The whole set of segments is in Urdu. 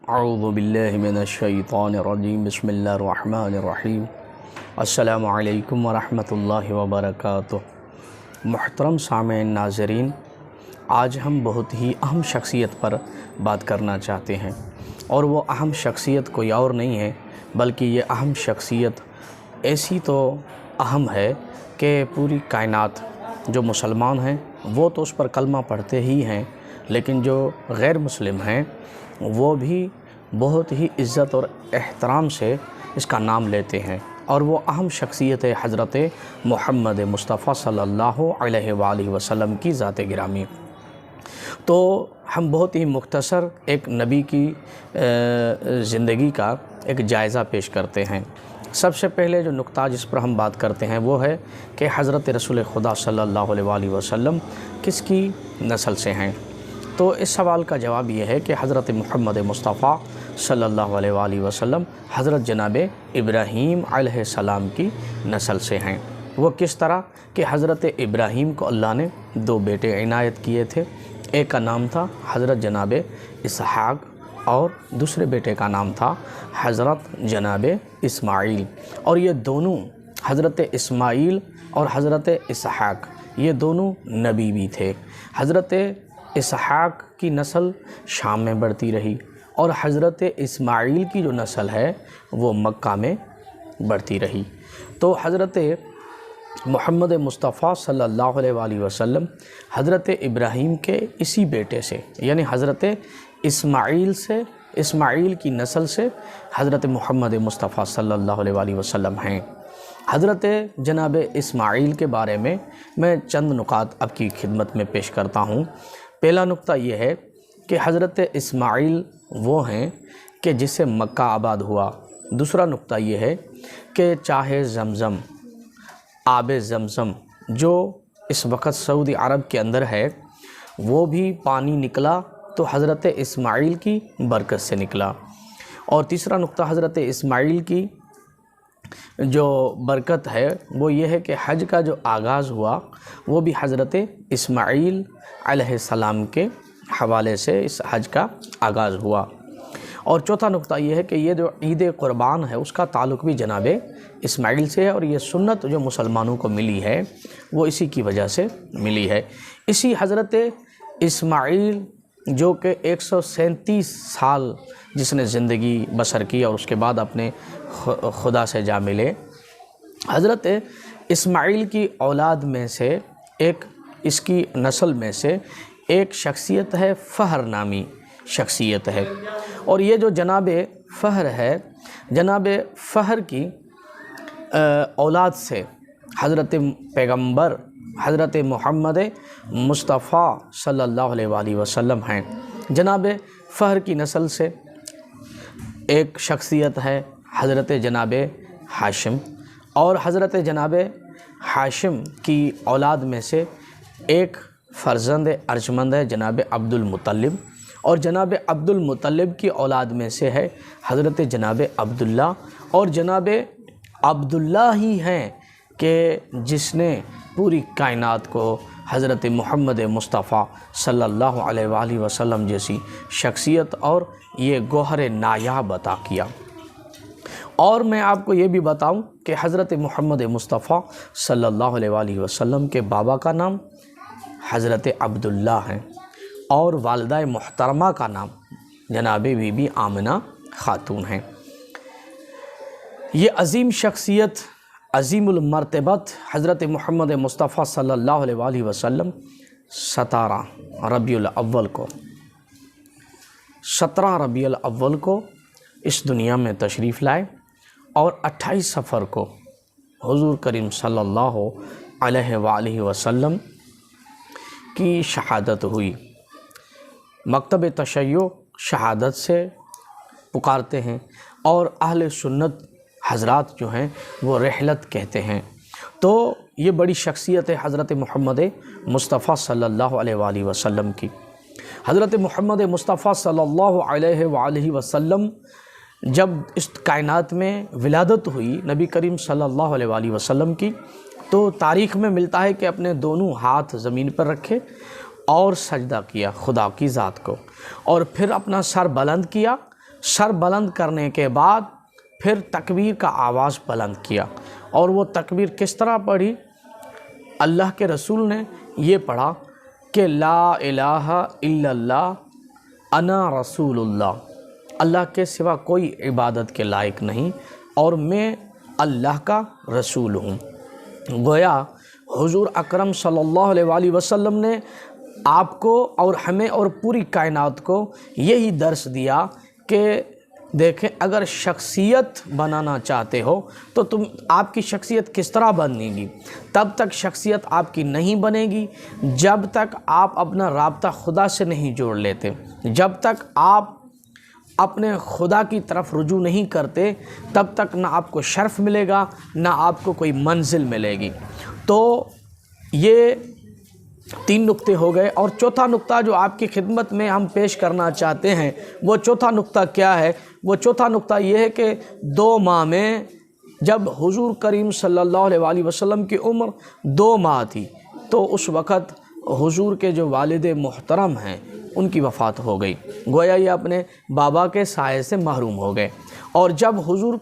اعوذ باللہ من الشیطان الرجیم بسم اللہ الرحمن الرحیم السلام علیکم ورحمۃ اللہ وبرکاتہ۔ محترم سامعین ناظرین، آج ہم بہت ہی اہم شخصیت پر بات کرنا چاہتے ہیں، اور وہ اہم شخصیت کوئی اور نہیں ہے بلکہ یہ اہم شخصیت ایسی تو اہم ہے کہ پوری کائنات جو مسلمان ہیں وہ تو اس پر کلمہ پڑھتے ہی ہیں، لیکن جو غیر مسلم ہیں وہ بھی بہت ہی عزت اور احترام سے اس کا نام لیتے ہیں، اور وہ اہم شخصیت ہے حضرت محمد مصطفیٰ صلی اللہ علیہ وآلہ وسلم کی ذات گرامی۔ تو ہم بہت ہی مختصر ایک نبی کی زندگی کا ایک جائزہ پیش کرتے ہیں۔ سب سے پہلے جو نقطہ جس پر ہم بات کرتے ہیں وہ ہے کہ حضرت رسول خدا صلی اللہ علیہ وآلہ وسلم کس کی نسل سے ہیں۔ تو اس سوال کا جواب یہ ہے کہ حضرت محمد مصطفیٰ صلی اللہ علیہ وآلہ وسلم حضرت جناب ابراہیم علیہ السلام کی نسل سے ہیں۔ وہ کس طرح کہ حضرت ابراہیم کو اللہ نے دو بیٹے عنایت کیے تھے، ایک کا نام تھا حضرت جناب اسحاق اور دوسرے بیٹے کا نام تھا حضرت جناب اسماعیل، اور یہ دونوں حضرت اسماعیل اور حضرت اسحاق یہ دونوں نبی بھی تھے۔ حضرت اسحاق کی نسل شام میں بڑھتی رہی، اور حضرت اسماعیل کی جو نسل ہے وہ مکہ میں بڑھتی رہی۔ تو حضرت محمد مصطفیٰ صلی اللہ علیہ وآلہ وسلم حضرت ابراہیم کے اسی بیٹے سے یعنی حضرت اسماعیل کی نسل سے حضرت محمد مصطفیٰ صلی اللہ علیہ وآلہ وسلم ہیں۔ حضرت جناب اسماعیل کے بارے میں چند نکات آپ کی خدمت میں پیش کرتا ہوں۔ پہلا نقطہ یہ ہے کہ حضرت اسماعیل وہ ہیں کہ جسے مکہ آباد ہوا۔ دوسرا نقطہ یہ ہے کہ چاہے زمزم، آب زمزم جو اس وقت سعودی عرب کے اندر ہے، وہ بھی پانی نکلا تو حضرت اسماعیل کی برکت سے نکلا۔ اور تیسرا نقطہ حضرت اسماعیل کی جو برکت ہے وہ یہ ہے کہ حج کا جو آغاز ہوا وہ بھی حضرت اسماعیل علیہ السلام کے حوالے سے اس حج کا آغاز ہوا۔ اور چوتھا نقطہ یہ ہے کہ یہ جو عید قربان ہے اس کا تعلق بھی جناب اسماعیل سے ہے، اور یہ سنت جو مسلمانوں کو ملی ہے وہ اسی کی وجہ سے ملی ہے۔ اسی حضرت اسماعیل جو کہ 137 سال جس نے زندگی بسر کی اور اس کے بعد اپنے خدا سے جا ملے، حضرت اسماعیل کی اولاد میں سے ایک، اس کی نسل میں سے ایک شخصیت ہے فہر نامی شخصیت ہے، اور یہ جو جناب فہر ہے، جناب فہر کی اولاد سے حضرت پیغمبر حضرت محمد مصطفیٰ صلی اللہ علیہ وآلہ وسلم ہیں۔ جناب فہر کی نسل سے ایک شخصیت ہے حضرت جناب ہاشم، اور حضرت جناب ہاشم کی اولاد میں سے ایک فرزند ارجمند ہے جناب عبد المطلب، اور جناب عبد المطلب کی اولاد میں سے ہے حضرت جناب عبداللہ، اور جناب عبداللہ ہی ہیں کہ جس نے پوری کائنات کو حضرت محمد مصطفیٰ صلی اللہ علیہ وآلہ وسلم جیسی شخصیت اور یہ گوہر نایاب عطا کیا۔ اور میں آپ کو یہ بھی بتاؤں کہ حضرت محمد مصطفیٰ صلی اللہ علیہ وآلہ وسلم کے بابا کا نام حضرت عبداللہ ہیں، اور والدہ محترمہ کا نام جناب بی بی آمنہ خاتون ہیں۔ یہ عظیم شخصیت، عظیم المرتبت حضرت محمد مصطفیٰ صلی اللہ علیہ وآلہ وسلم 17 ربیع الاول کو اس دنیا میں تشریف لائے، اور 28 صفر کو حضور کریم صلی اللہ علیہ وآلہ وسلم کی شہادت ہوئی۔ مکتب تشیع شہادت سے پکارتے ہیں، اور اہل سنت حضرات جو ہیں وہ رحلت کہتے ہیں۔ تو یہ بڑی شخصیت ہے حضرت محمد مصطفیٰ صلی اللہ علیہ وآلہ وسلم کی۔ حضرت محمد مصطفیٰ صلی اللہ علیہ وآلہ وسلم جب اس کائنات میں ولادت ہوئی نبی کریم صلی اللہ علیہ وآلہ وسلم کی، تو تاریخ میں ملتا ہے کہ اپنے دونوں ہاتھ زمین پر رکھے اور سجدہ کیا خدا کی ذات کو، اور پھر اپنا سر بلند کیا سر بلند کرنے کے بعد پھر تکبیر کا آواز بلند کیا، اور وہ تکبیر کس طرح پڑھی؟ اللہ کے رسول نے یہ پڑھا کہ لا الہ الا اللہ انا رسول اللہ، اللہ کے سوا کوئی عبادت کے لائق نہیں اور میں اللہ کا رسول ہوں۔ گویا حضور اکرم صلی اللہ علیہ وآلہ وسلم نے آپ کو اور ہمیں اور پوری کائنات کو یہی درس دیا کہ دیکھیں، اگر شخصیت بنانا چاہتے ہو تو آپ کی شخصیت کس طرح بنے گی؟ تب تک شخصیت آپ کی نہیں بنے گی جب تک آپ اپنا رابطہ خدا سے نہیں جوڑ لیتے، جب تک آپ اپنے خدا کی طرف رجوع نہیں کرتے، تب تک نہ آپ کو شرف ملے گا نہ آپ کو کوئی منزل ملے گی۔ تو یہ 3 نقطے ہو گئے، اور چوتھا نقطہ جو آپ کی خدمت میں ہم پیش کرنا چاہتے ہیں، وہ چوتھا نقطہ کیا ہے؟ وہ چوتھا نقطہ یہ ہے کہ 2 ماہ میں جب حضور کریم صلی اللہ علیہ وآلہ وسلم کی عمر 2 ماہ تھی تو اس وقت حضور کے جو والد محترم ہیں ان کی وفات ہو گئی، گویا یہ اپنے بابا کے سائے سے محروم ہو گئے۔ اور جب حضور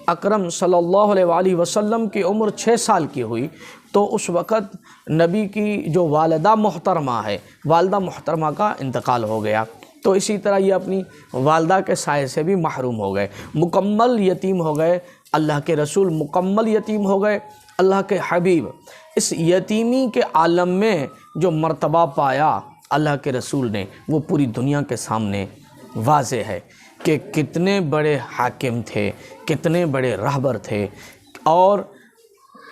اکرم صلی اللہ علیہ وآلہ وسلم کی عمر 6 سال کی ہوئی تو اس وقت نبی کی جو والدہ محترمہ ہے، والدہ محترمہ کا انتقال ہو گیا، تو اسی طرح یہ اپنی والدہ کے سائے سے بھی محروم ہو گئے، مکمل یتیم ہو گئے۔ اللہ کے رسول مکمل یتیم ہو گئے۔ اللہ کے حبیب اس یتیمی کے عالم میں جو مرتبہ پایا اللہ کے رسول نے، وہ پوری دنیا کے سامنے واضح ہے کہ کتنے بڑے حاکم تھے، کتنے بڑے رہبر تھے، اور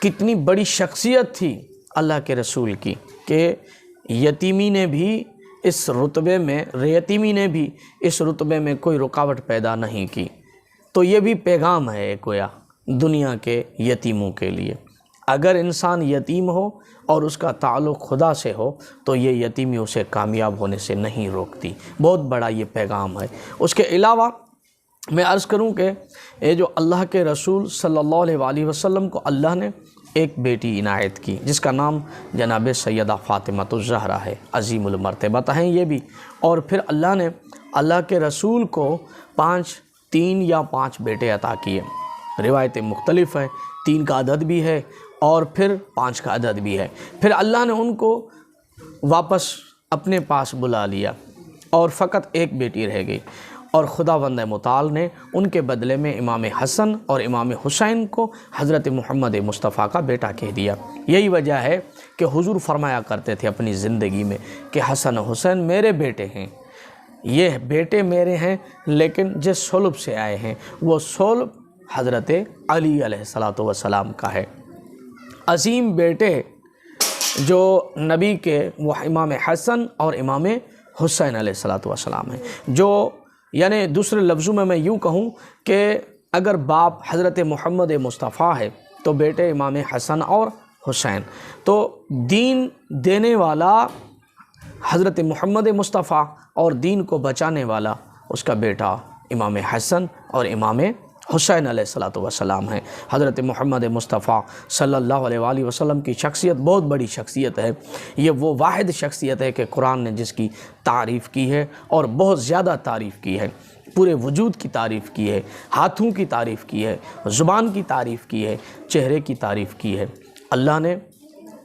کتنی بڑی شخصیت تھی اللہ کے رسول کی کہ یتیمی نے بھی اس رتبے میں کوئی رکاوٹ پیدا نہیں کی۔ تو یہ بھی پیغام ہے گویا دنیا کے یتیموں کے لیے، اگر انسان یتیم ہو اور اس کا تعلق خدا سے ہو تو یہ یتیمی اسے کامیاب ہونے سے نہیں روکتی۔ بہت بڑا یہ پیغام ہے۔ اس کے علاوہ میں عرض کروں کہ یہ جو اللہ کے رسول صلی اللہ علیہ وآلہ وسلم کو اللہ نے ایک بیٹی عنایت کی جس کا نام جناب سیدہ فاطمۃ الزہرا ہے، عظیم المرتبہ ہیں یہ بھی، اور پھر اللہ نے اللہ کے رسول کو 3 یا 5 بیٹے عطا کیے۔ روایتیں مختلف ہیں، 3 کا عدد بھی ہے اور پھر 5 کا عدد بھی ہے۔ پھر اللہ نے ان کو واپس اپنے پاس بلا لیا اور فقط ایک بیٹی رہ گئی، اور خداوند متعال نے ان کے بدلے میں امام حسن اور امام حسین کو حضرت محمد مصطفیٰ کا بیٹا کہہ دیا۔ یہی وجہ ہے کہ حضور فرمایا کرتے تھے اپنی زندگی میں کہ حسن و حسین میرے بیٹے ہیں، یہ بیٹے میرے ہیں، لیکن جس صلب سے آئے ہیں وہ صلب حضرت علی علیہ الصلوۃ والسلام کا ہے۔ عظیم بیٹے جو نبی کے وہ امام حسن اور امام حسین علیہ الصلوۃ والسلام ہیں، جو یعنی دوسرے لفظوں میں یوں کہوں کہ اگر باپ حضرت محمد مصطفیٰ ہے تو بیٹے امام حسن اور حسین، تو دین دینے والا حضرت محمد مصطفیٰ اور دین کو بچانے والا اس کا بیٹا امام حسن اور امام حسین علیہ الصلوۃ والسلام ہیں۔ حضرت محمد مصطفیٰ صلی اللہ علیہ وآلہ وسلم کی شخصیت بہت بڑی شخصیت ہے۔ یہ وہ واحد شخصیت ہے کہ قرآن نے جس کی تعریف کی ہے اور بہت زیادہ تعریف کی ہے، پورے وجود کی تعریف کی ہے، ہاتھوں کی تعریف کی ہے، زبان کی تعریف کی ہے، چہرے کی تعریف کی ہے۔ اللہ نے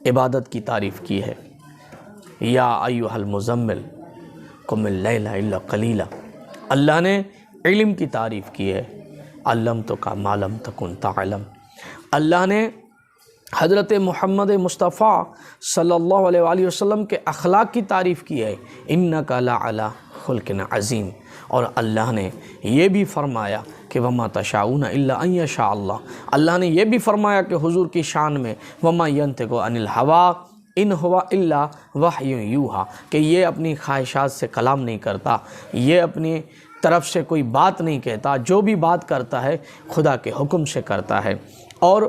عبادت کی تعریف کی ہے، یا ایھا المزمل قم اللیل الا قلیلا۔ اللہ نے علم کی تعریف کی ہے، علمتک ما لم تکن تعلم۔ اللہ نے حضرت محمد مصطفیٰ صلی اللہ علیہ وآلہ وسلم کے اخلاق کی تعریف کی ہے، انک لعلی خلق عظیم۔ اور اللہ نے یہ بھی فرمایا کہ وما تشاؤون الا ان یشاء اللہ۔ اللہ نے یہ بھی فرمایا کہ حضور کی شان میں وما ینطق عن الہویٰ ان ہوا الا وحی یوحیٰ، کہ یہ اپنی خواہشات سے کلام نہیں کرتا، یہ اپنی طرف سے کوئی بات نہیں کہتا، جو بھی بات کرتا ہے خدا کے حکم سے کرتا ہے۔ اور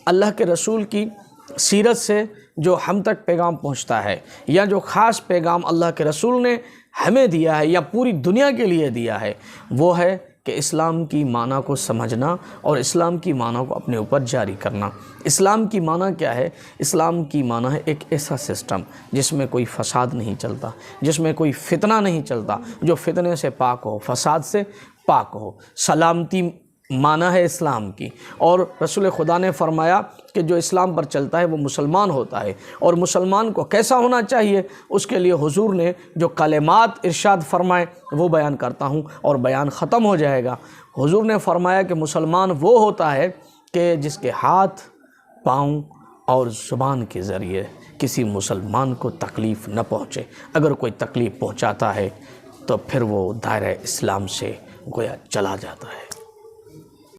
اللہ کے رسول کی سیرت سے جو ہم تک پیغام پہنچتا ہے یا جو خاص پیغام اللہ کے رسول نے ہمیں دیا ہے یا پوری دنیا کے لیے دیا ہے، وہ ہے کہ اسلام کی معنی کو سمجھنا اور اسلام کی معنی کو اپنے اوپر جاری کرنا۔ اسلام کی معنی کیا ہے؟ اسلام کی معنی ہے ایک ایسا سسٹم جس میں کوئی فساد نہیں چلتا، جس میں کوئی فتنہ نہیں چلتا، جو فتنے سے پاک ہو، فساد سے پاک ہو۔ سلامتی معنی ہے اسلام کی، اور رسول خدا نے فرمایا کہ جو اسلام پر چلتا ہے وہ مسلمان ہوتا ہے، اور مسلمان کو کیسا ہونا چاہیے اس کے لیے حضور نے جو کلمات ارشاد فرمائے وہ بیان کرتا ہوں اور بیان ختم ہو جائے گا۔ حضور نے فرمایا کہ مسلمان وہ ہوتا ہے کہ جس کے ہاتھ، پاؤں اور زبان کے ذریعے کسی مسلمان کو تکلیف نہ پہنچے۔ اگر کوئی تکلیف پہنچاتا ہے تو پھر وہ دائرہ اسلام سے گویا چلا جاتا ہے۔